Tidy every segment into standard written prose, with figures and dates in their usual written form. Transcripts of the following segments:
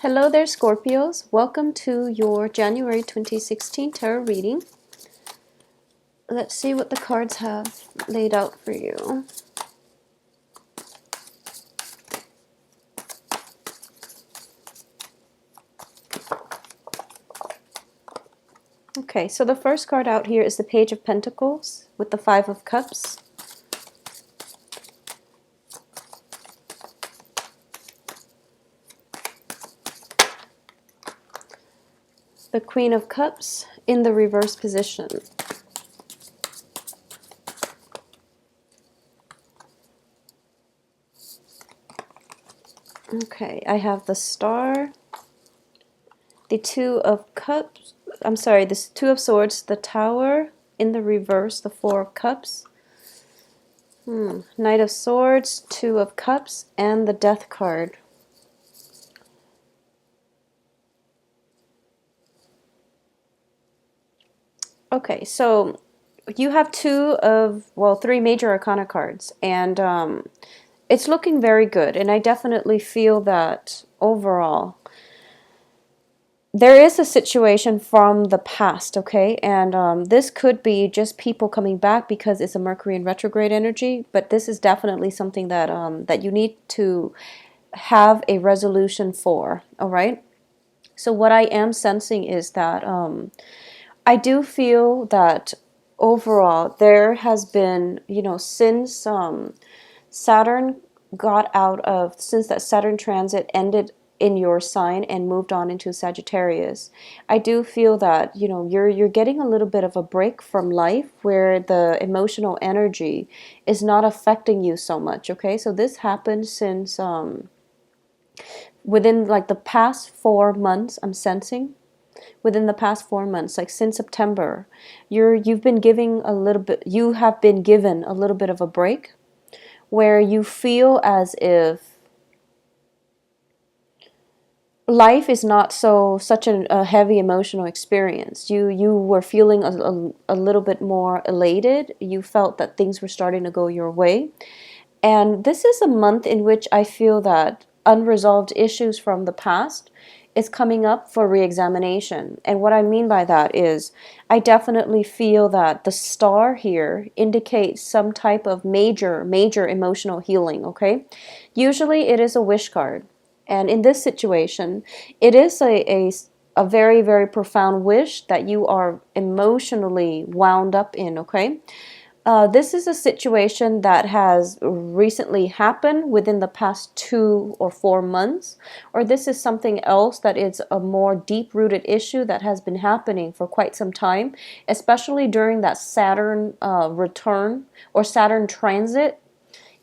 Hello there, Scorpios. Welcome to your January 2016 tarot reading. Let's see what the cards have laid out for you. Okay, so the first card out here is the Page of Pentacles with the Five of Cups. The Queen of Cups in the reverse position. Okay, I have the Star, the Two of Cups, the Two of Swords, the Tower in the reverse, the Four of Cups, Knight of Swords, Two of Cups, and the Death card. Okay, so you have three major arcana cards, and it's looking very good. And I definitely feel that overall, there is a situation from the past, okay? And this could be just people coming back because it's a Mercury in retrograde energy, but this is definitely something that that you need to have a resolution for, all right? So what I am sensing is that I do feel that overall there has been, since Saturn since that Saturn transit ended in your sign and moved on into Sagittarius, I do feel that, you're getting a little bit of a break from life where the emotional energy is not affecting you so much, okay? So this happened since within like the past 4 months, I'm sensing within the past 4 months, like since September, you've been giving a little bit, you have been given a little bit of a break where you feel as if life is not such a heavy emotional experience. You were feeling a little bit more elated. You felt that things were starting to go your way. And this is a month in which I feel that unresolved issues from the past is coming up for re-examination. And what I mean by that is I definitely feel that the star here indicates some type of major emotional healing, okay? Usually it is a wish card. And in this situation, it is a very, very profound wish that you are emotionally wound up in, okay? This is a situation that has recently happened within the past 2 or 4 months, or this is something else that is a more deep-rooted issue that has been happening for quite some time, especially during that Saturn return or Saturn transit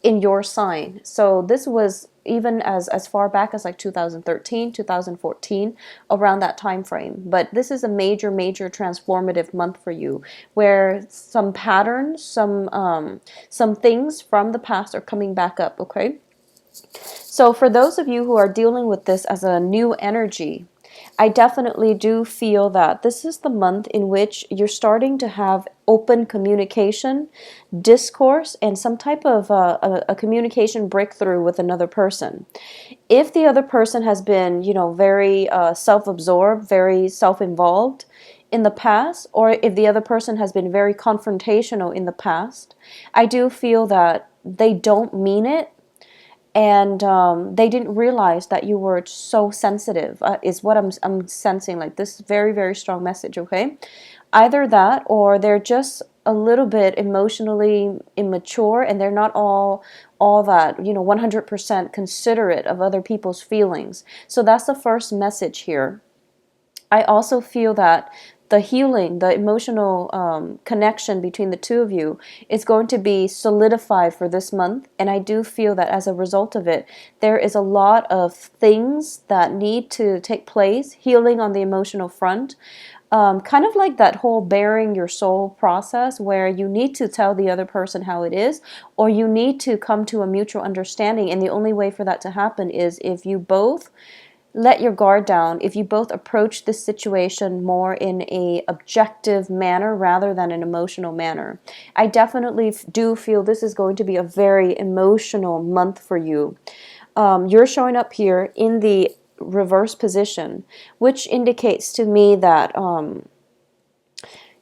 in your sign. So this was even as far back as like 2013, 2014, around that time frame. But this is a major transformative month for you, where some patterns, some things from the past are coming back up, okay? So for those of you who are dealing with this as a new energy, I definitely do feel that this is the month in which you're starting to have open communication, discourse, and some type of a communication breakthrough with another person. If the other person has been, very self-absorbed, very self-involved in the past, or if the other person has been very confrontational in the past, I do feel that they don't mean it, and they didn't realize that you were so sensitive, is what I'm sensing, like this very, very strong message, okay? Either that, or they're just a little bit emotionally immature, and they're not all that, 100% considerate of other people's feelings. So that's the first message here. I also feel that the healing, the emotional connection between the two of you is going to be solidified for this month. And I do feel that as a result of it, there is a lot of things that need to take place, healing on the emotional front. Kind of like that whole bearing your soul process, where you need to tell the other person how it is, or you need to come to a mutual understanding. And the only way for that to happen is if you both let your guard down, if you both approach this situation more in a objective manner rather than an emotional manner. I definitely do feel this is going to be a very emotional month for you. You're showing up here in the reverse position, which indicates to me that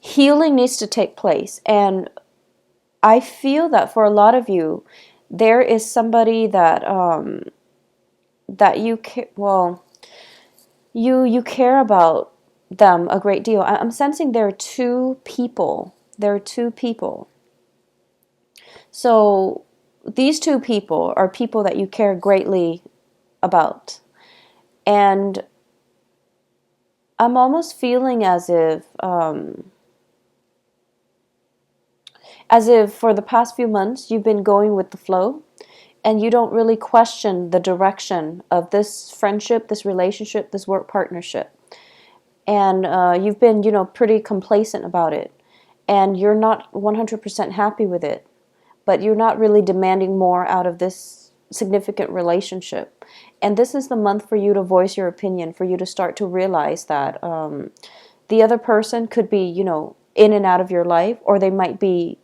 healing needs to take place. And I feel that for a lot of you, there is somebody that that you care about them a great deal. I'm sensing there are two people. There are two people. So these two people are people that you care greatly about. And I'm almost feeling as if for the past few months you've been going with the flow and you don't really question the direction of this friendship, this relationship, this work partnership. And you've been, pretty complacent about it. And you're not 100% happy with it. But you're not really demanding more out of this significant relationship. And this is the month for you to voice your opinion, for you to start to realize that the other person could be, in and out of your life, or they might be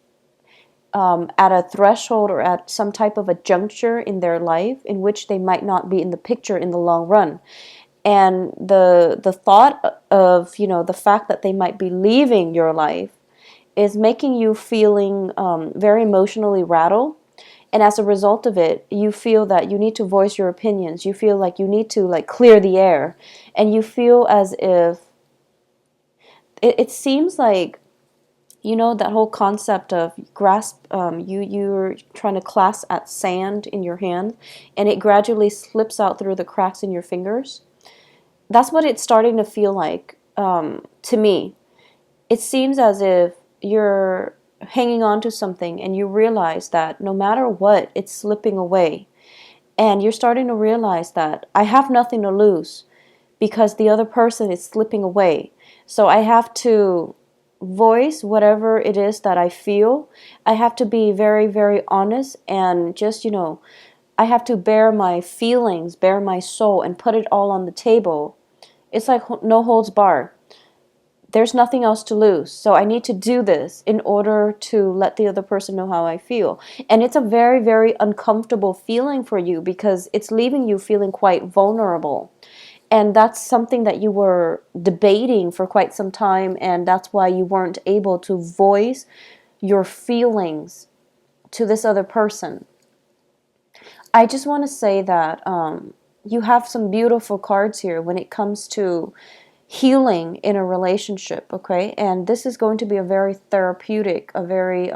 at a threshold or at some type of a juncture in their life in which they might not be in the picture in the long run. And the thought of, the fact that they might be leaving your life is making you feeling very emotionally rattled. And as a result of it, you feel that you need to voice your opinions. You feel like you need to clear the air. And you feel as if it seems like, that whole concept of grasp, you're trying to clasp at sand in your hand and it gradually slips out through the cracks in your fingers. That's what it's starting to feel like to me. It seems as if you're hanging on to something and you realize that no matter what, it's slipping away. And you're starting to realize that I have nothing to lose because the other person is slipping away. So I have to voice whatever it is that I feel. I have to be very, very honest and just, I have to bare my feelings, bare my soul, and put it all on the table. It's like no holds bar. There's nothing else to lose. So I need to do this in order to let the other person know how I feel. And it's a very, very uncomfortable feeling for you because it's leaving you feeling quite vulnerable. And that's something that you were debating for quite some time, and that's why you weren't able to voice your feelings to this other person. I just want to say that you have some beautiful cards here when it comes to healing in a relationship, okay? And this is going to be a very therapeutic, a very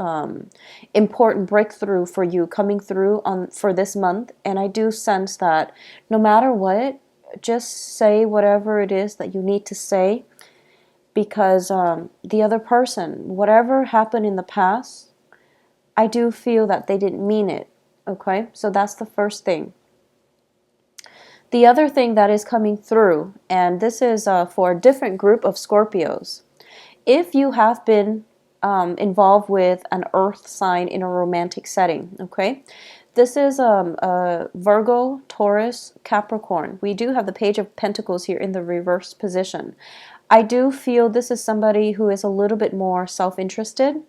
important breakthrough for you coming through for this month. And I do sense that no matter what, just say whatever it is that you need to say, because the other person, whatever happened in the past, I do feel that they didn't mean it, okay? So that's the first thing. The other thing that is coming through, and this is for a different group of Scorpios, if you have been involved with an earth sign in a romantic setting, okay? This is Virgo, Taurus, Capricorn. We do have the Page of Pentacles here in the reverse position. I do feel this is somebody who is a little bit more self-interested,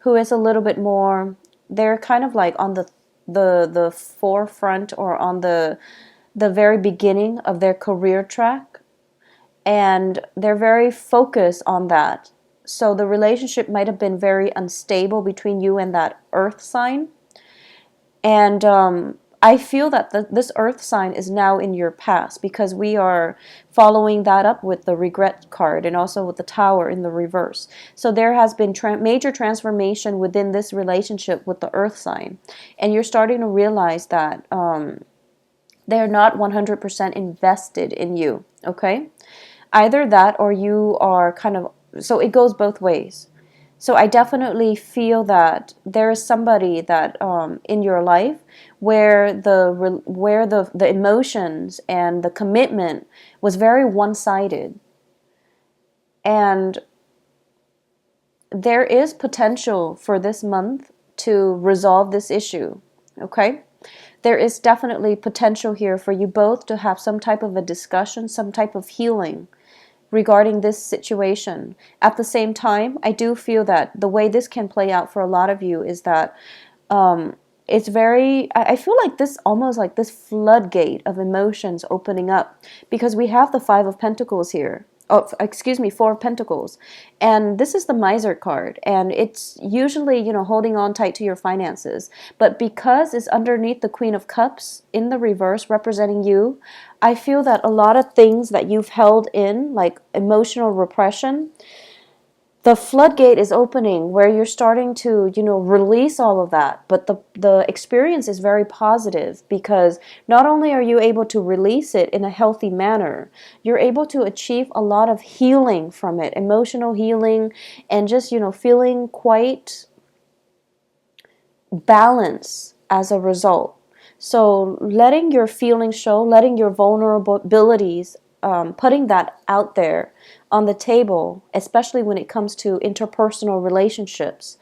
who is a little bit more, they're kind of like on the forefront or on the very beginning of their career track, and they're very focused on that. So the relationship might have been very unstable between you and that earth sign. And I feel that this earth sign is now in your past because we are following that up with the regret card and also with the tower in the reverse. So there has been major transformation within this relationship with the earth sign. And you're starting to realize that they're not 100% invested in you, okay? Either that or you are kind of, so it goes both ways. So I definitely feel that there is somebody that in your life where the emotions and the commitment was very one-sided. And there is potential for this month to resolve this issue, okay? There is definitely potential here for you both to have some type of a discussion, some type of healing regarding this situation. At the same time, I do feel that the way this can play out for a lot of you is that it's very, I feel like this, almost like this floodgate of emotions opening up, because we have the Five of Pentacles here. Oh, excuse me, Four of Pentacles. And this is the Miser card. And it's usually, holding on tight to your finances. But because it's underneath the Queen of Cups in the reverse representing you, I feel that a lot of things that you've held in, like emotional repression, the floodgate is opening where you're starting to, release all of that. But the experience is very positive, because not only are you able to release it in a healthy manner, you're able to achieve a lot of healing from it, emotional healing, and just, feeling quite balanced as a result. So letting your feelings show, letting your vulnerabilities, putting that out there on the table, especially when it comes to interpersonal relationships,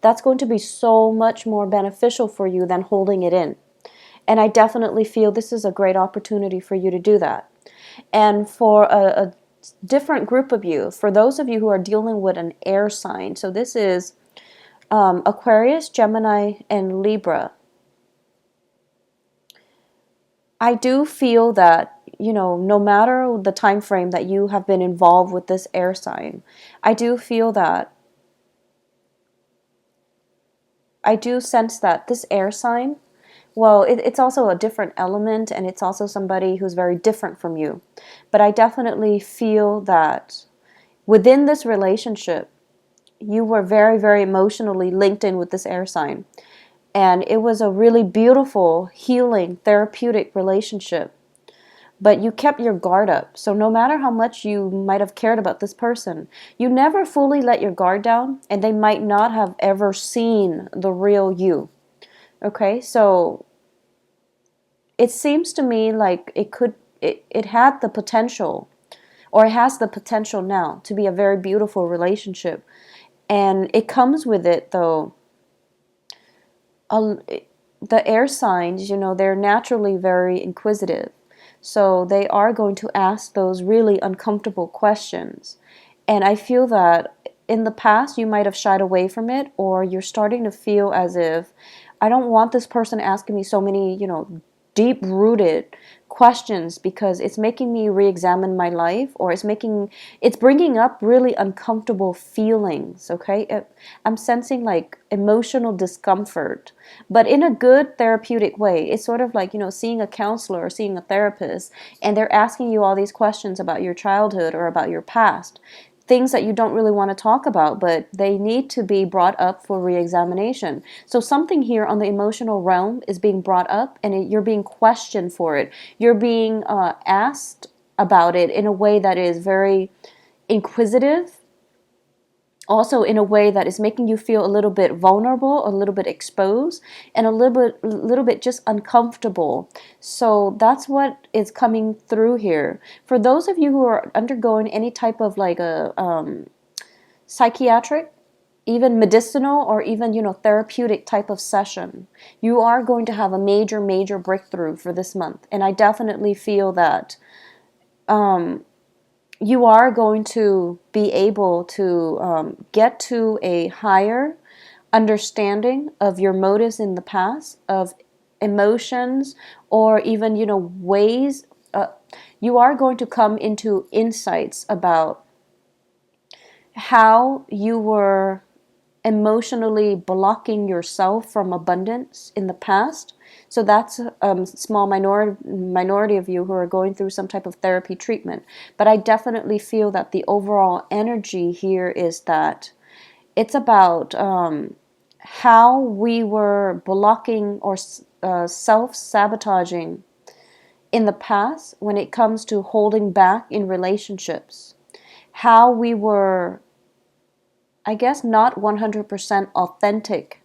that's going to be so much more beneficial for you than holding it in. And I definitely feel this is a great opportunity for you to do that. And for a different group of you, for those of you who are dealing with an air sign, so this is Aquarius, Gemini, and Libra. I do feel that, no matter the time frame that you have been involved with this air sign, I do feel that, I do sense that this air sign, well, it's also a different element, and it's also somebody who's very different from you. But I definitely feel that within this relationship, you were very, very emotionally linked in with this air sign. And it was a really beautiful, healing, therapeutic relationship. But you kept your guard up. So no matter how much you might have cared about this person, you never fully let your guard down, and they might not have ever seen the real you. Okay, so it seems to me like it had the potential, or it has the potential now to be a very beautiful relationship. And it comes with it, though, a, the air signs, they're naturally very inquisitive. So they are going to ask those really uncomfortable questions. And I feel that in the past you might have shied away from it, or you're starting to feel as if, I don't want this person asking me so many, deep rooted questions, because it's making me re-examine my life, or it's bringing up really uncomfortable feelings. Okay, I'm sensing like emotional discomfort, but in a good therapeutic way. It's sort of like, seeing a counselor or seeing a therapist, and they're asking you all these questions about your childhood or about your past, things that you don't really want to talk about, but they need to be brought up for re-examination. So something here on the emotional realm is being brought up, and you're being questioned for it. You're being asked about it in a way that is very inquisitive, also in a way that is making you feel a little bit vulnerable, a little bit exposed, and a little bit just uncomfortable. So that's what is coming through here. For those of you who are undergoing any type of like a psychiatric, even medicinal, or even, therapeutic type of session, you are going to have a major, major breakthrough for this month. And I definitely feel that you are going to be able to get to a higher understanding of your motives in the past, of emotions, or even, ways. You are going to come into insights about how you were emotionally blocking yourself from abundance in the past. So that's a small minority of you who are going through some type of therapy treatment. But I definitely feel that the overall energy here is that it's about how we were blocking or self-sabotaging in the past when it comes to holding back in relationships. How we were, I guess, not 100% authentic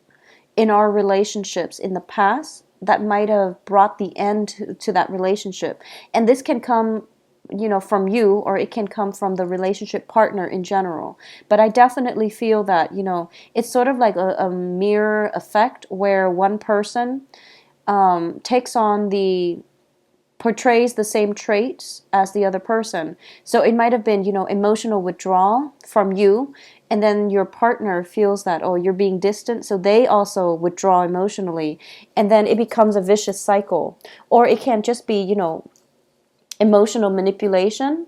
in our relationships in the past, that might have brought the end to that relationship. And this can come, from you, or it can come from the relationship partner in general. But I definitely feel that, it's sort of like a mirror effect, where one person takes on portrays the same traits as the other person. So it might have been, emotional withdrawal from you, and then your partner feels that, oh, you're being distant, so they also withdraw emotionally, and then it becomes a vicious cycle. Or it can just be, emotional manipulation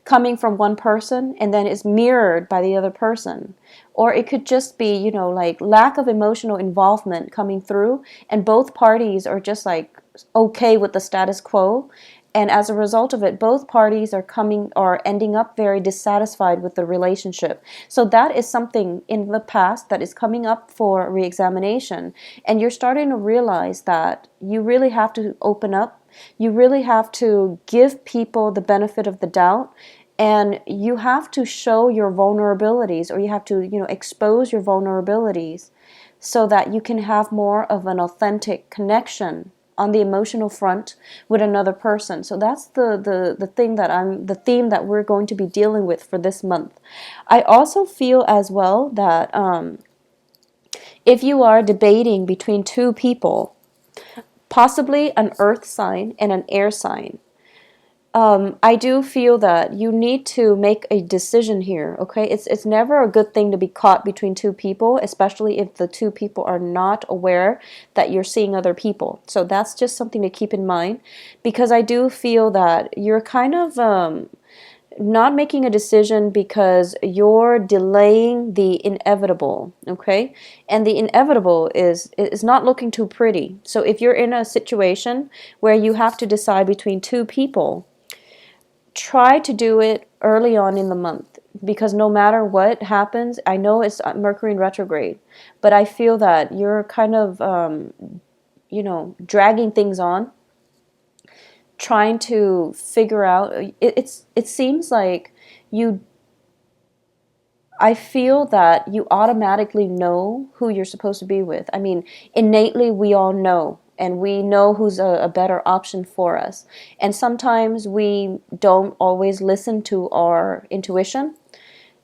coming from one person and then is mirrored by the other person. Or it could just be, like lack of emotional involvement coming through, and both parties are just like okay with the status quo. And as a result of it, both parties are ending up very dissatisfied with the relationship. So that is something in the past that is coming up for reexamination. And you're starting to realize that you really have to open up. You really have to give people the benefit of the doubt, and you have to show your vulnerabilities, or you have to, expose your vulnerabilities so that you can have more of an authentic connection on the emotional front with another person. So that's the theme that we're going to be dealing with for this month. I also feel as well that if you are debating between two people, possibly an earth sign and an air sign, I do feel that you need to make a decision here, okay? It's never a good thing to be caught between two people, especially if the two people are not aware that you're seeing other people. So that's just something to keep in mind, because I do feel that you're kind of not making a decision because you're delaying the inevitable, okay? And the inevitable is not looking too pretty. So if you're in a situation where you have to decide between two people, try to do it early on in the month, because no matter what happens, I know it's Mercury in retrograde, but I feel that you're kind of, dragging things on, trying to figure out. It seems like you. I feel that you automatically know who you're supposed to be with. I mean, innately, we all know, and we know who's a better option for us. And sometimes we don't always listen to our intuition.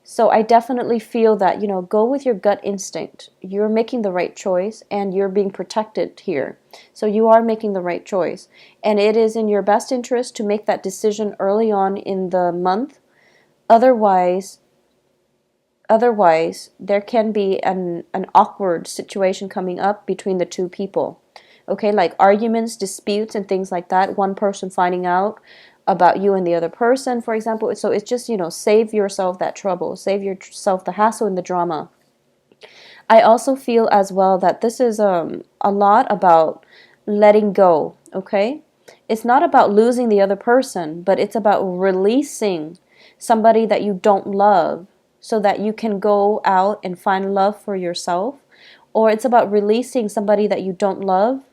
So I definitely feel that, go with your gut instinct. You're making the right choice, and you're being protected here. So you are making the right choice. And it is in your best interest to make that decision early on in the month. Otherwise, there can be an awkward situation coming up between the two people. Okay, like arguments, disputes, and things like that. One person finding out about you and the other person, for example. So it's just, save yourself that trouble, save yourself the hassle and the drama. I also feel as well that this is a lot about letting go, okay? It's not about losing the other person, but it's about releasing somebody that you don't love so that you can go out and find love for yourself. Or it's about releasing somebody that you don't love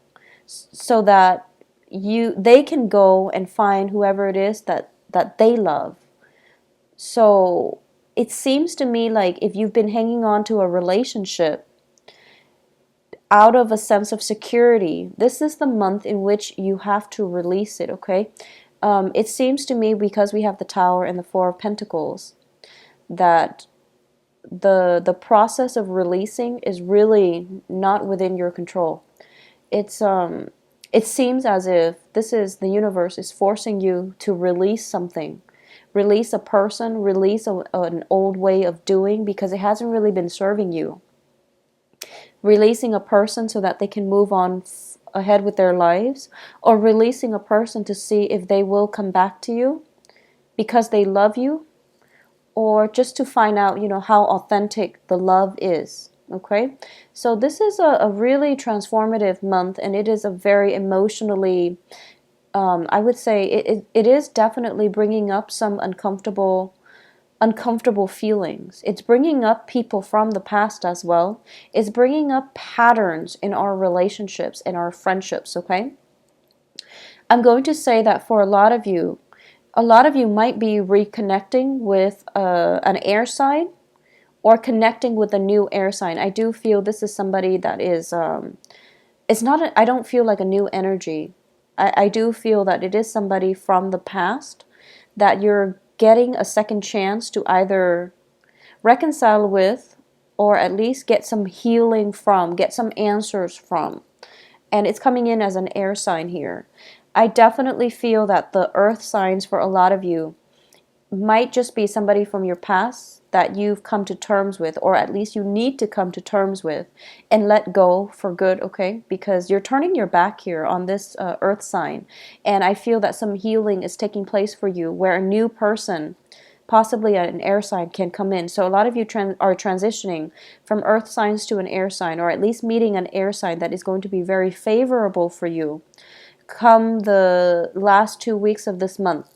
so that they can go and find whoever it is that they love. So it seems to me like if you've been hanging on to a relationship out of a sense of security, this is the month in which you have to release it, okay? It seems to me, because we have the Tower and the Four of Pentacles, that the process of releasing is really not within your control. It seems as if the universe is forcing you to release something. Release a person, release an old way of doing, because it hasn't really been serving you. Releasing a person so that they can move on ahead with their lives, or releasing a person to see if they will come back to you because they love you, or just to find out, how authentic the love is. Okay, so this is a really transformative month, and it is a very emotionally, I would say it is definitely bringing up some uncomfortable feelings. It's bringing up people from the past as well. It's bringing up patterns in our relationships and our friendships, okay? I'm going to say that for a lot of you might be reconnecting with an air sign, or connecting with a new air sign. I do feel this is somebody that is, it's not, I don't feel like a new energy. I do feel that it is somebody from the past that you're getting a second chance to either reconcile with, or at least get some healing from, get some answers from. And it's coming in as an air sign here. I definitely feel that the earth signs for a lot of you might just be somebody from your past that you've come to terms with, or at least you need to come to terms with and let go for good, okay? Because you're turning your back here on this earth sign. And I feel that some healing is taking place for you where a new person, possibly an air sign, can come in. So a lot of you are transitioning from earth signs to an air sign, or at least meeting an air sign that is going to be very favorable for you come the last 2 weeks of this month.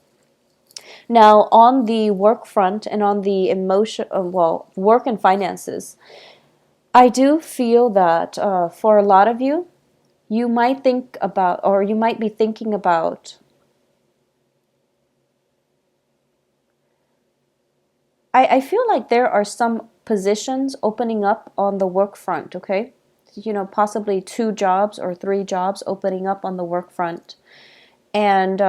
Now, on the work front and on the emotion, work and finances, I do feel that for a lot of you, you might think about, or you might be thinking about, I feel like there are some positions opening up on the work front, okay? Possibly 2 jobs or 3 jobs opening up on the work front. And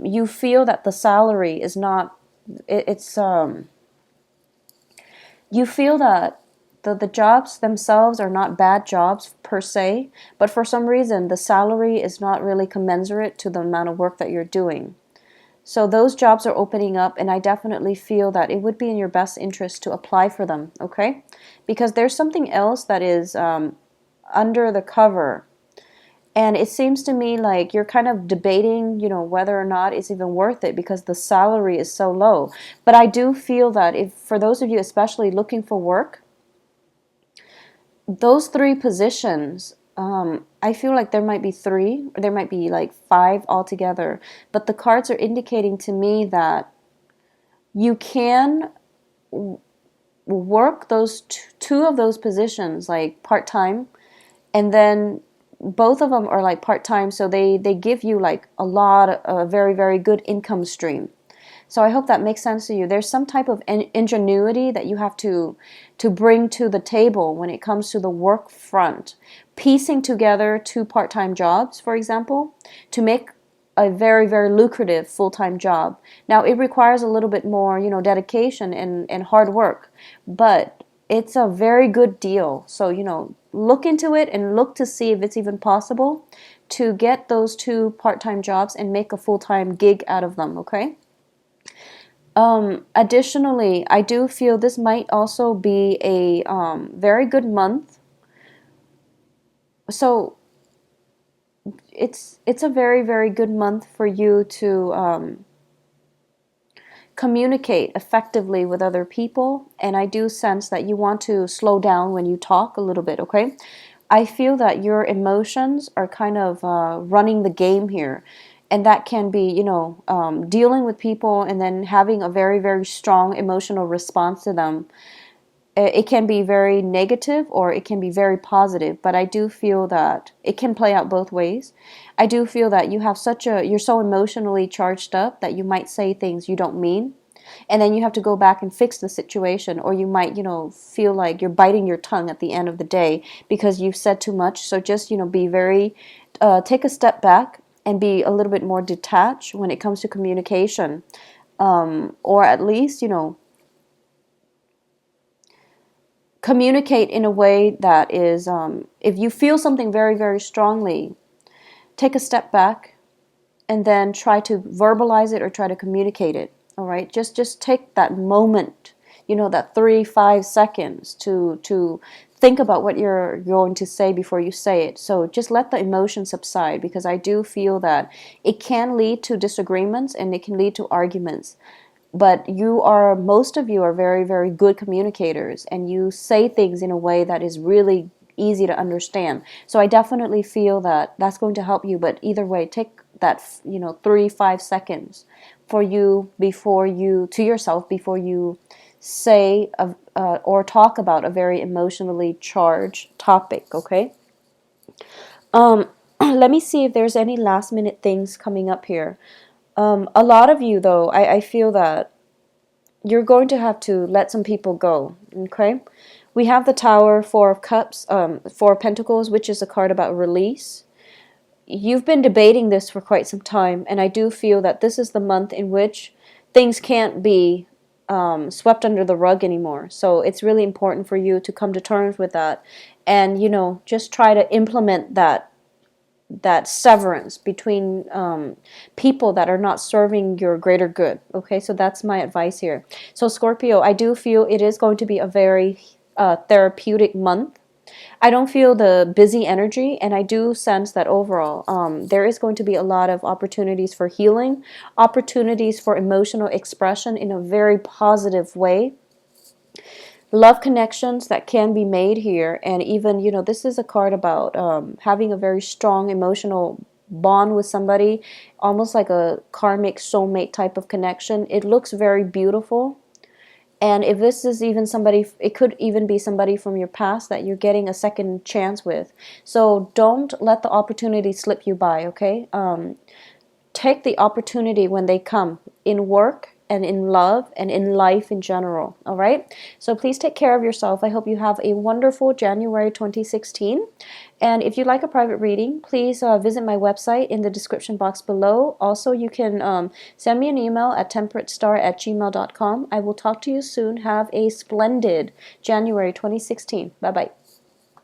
you feel that the salary is not, it's, you feel that the jobs themselves are not bad jobs per se, but for some reason the salary is not really commensurate to the amount of work that you're doing. So those jobs are opening up, and I definitely feel that it would be in your best interest to apply for them, okay? Because there's something else that is under the cover. And it seems to me like you're kind of debating, whether or not it's even worth it because the salary is so low. But I do feel that if, for those of you especially looking for work, those 3 positions, I feel like there might be 3, or there might be like 5 altogether. But the cards are indicating to me that you can work those two of those positions like part-time, and then both of them are like part-time, so they give you like a very, very good income stream. So I hope that makes sense to you. There's some type of ingenuity that you have to bring to the table when it comes to the work front. Piecing together 2 part-time jobs, for example, to make a very, very lucrative full-time job. Now, it requires a little bit more, dedication and hard work, but it's a very good deal. So, look into it and look to see if it's even possible to get those 2 part-time jobs and make a full-time gig out of them, okay? Additionally, I do feel this might also be a very good month. So it's a very, very good month for you to communicate effectively with other people. And I do sense that you want to slow down when you talk a little bit, okay? I feel that your emotions are kind of running the game here. And that can be, dealing with people and then having a very, very strong emotional response to them. It can be very negative or it can be very positive, but I do feel that it can play out both ways. I do feel that you're so emotionally charged up that you might say things you don't mean. And then you have to go back and fix the situation, or you might, feel like you're biting your tongue at the end of the day because you've said too much. So just, be very, take a step back and be a little bit more detached when it comes to communication. Or at least, communicate in a way that is, if you feel something very, very strongly, take a step back and then try to verbalize it or try to communicate it. All right, just take that moment, that 3-5 seconds to think about what you're going to say before you say it. So just let the emotion subside, because I do feel that it can lead to disagreements and it can lead to arguments. But most of you are very, very good communicators, and you say things in a way that is really easy to understand. So I definitely feel that that's going to help you. But either way, take that 3-5 seconds for you to yourself before you say or talk about a very emotionally charged topic. Okay. Let me see if there's any last minute things coming up here. A lot of you, though, I feel that you're going to have to let some people go, okay? We have the Tower, 4 of Cups, 4 of Pentacles, which is a card about release. You've been debating this for quite some time, and I do feel that this is the month in which things can't be swept under the rug anymore. So it's really important for you to come to terms with that and, just try to implement that that severance between people that are not serving your greater good. Okay, so that's my advice here. So Scorpio, I do feel it is going to be a very therapeutic month. I don't feel the busy energy, and I do sense that overall there is going to be a lot of opportunities for healing, opportunities for emotional expression in a very positive way, love connections that can be made here. And even, this is a card about having a very strong emotional bond with somebody, almost like a karmic soulmate type of connection. It looks very beautiful. And if this is even somebody, it could even be somebody from your past that you're getting a second chance with. So don't let the opportunity slip you by, okay? Take the opportunity when they come, in work and in love and in life in general. All right, so please take care of yourself. I hope you have a wonderful January 2016. And if you'd like a private reading, please visit my website in the description box below. Also, you can send me an email at temperatestar@gmail.com. I will talk to you soon. Have a splendid January 2016. Bye bye.